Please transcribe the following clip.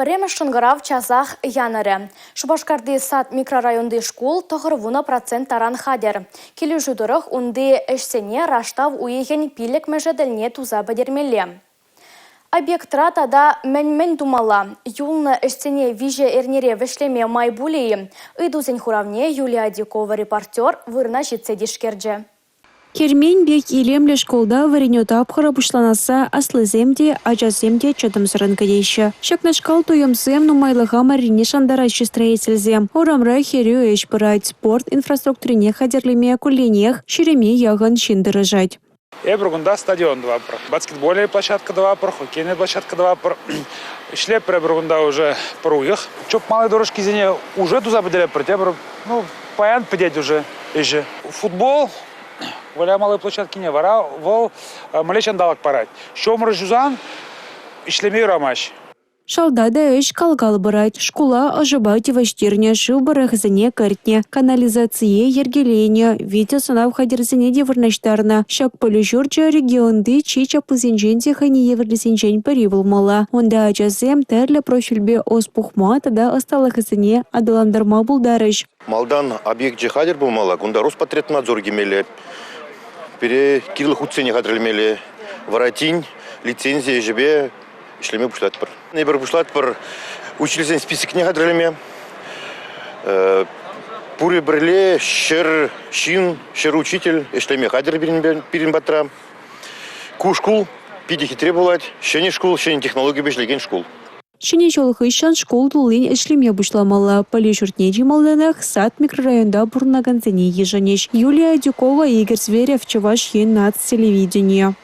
Піреме шынгырав часах яныры. Шубашкарды сад микрорайонды школ тоғырвуна процент таран хадер. Келі жүдіріх унды әшсене раштав уеген пилік мәжеділіне туза бәдермелі. Объектра тада мән думала. Юлны әшсене виже эрнере вешлеме май булейі. Идузен хуравне Юлия Дикова репортер вырна жетсе дешкерджі. Кермен бек илемлі школда варенеті апқыра бұшланаса аслыземде, ажаземде чатымсырын кәдейші. Шакнашкал тойымсем нумайлыға марине шандарайшы строительзем. Орамра херю эш бұрайт спорт инфраструктурине хадерлеме кулленех шереме яғын шиндырыжать. Бургунда стадион 2 пар, баскетбольная площадка 2 пар, хоккейная площадка 2 пар. Шлеп про Бургунда уже поруях. Чоп малые дорожки зене уже туда поделят про тебя, паян подеть уже. Футбол. Валя малой площадки не вара, вол малечан далак парать. Шомры жузан, ишлемей рамаш. Шалда да эш калгал бұрайт. Школа ожибайте ваштерне, шубарах зане картне, канализация ергелене, видео санав хадерзене деварнаштарна. Шак полюжурча регионды чича пызенженде хани еврлесенжен паривылмала. Онда ачазем тәрлі профильбе оспухма тада осталых зане адаландарма булдарыш. Малдан объект жихадер булмала, гунда Роспотребнадзор гемеле. Пере кирлых уцене хадрельмели воротинь, лицензия жебе, ишлеме бушлат пар. Небір бушлат пар училищен список не хадрельме. Пури брле, шер учитель, ишлеме хадр бирин батра. Шкул, пиди хитре булать, шени шкул, шени технологии бешлеген шкул. Шене жолығы ішан школ тулын эшлеме бушламала. Полишуртне жималданах сад микрорайонда бурнаган зене еженеш. Юлия Дюкова, Игорь Зверев, Чуваш Ен нацтелевидение.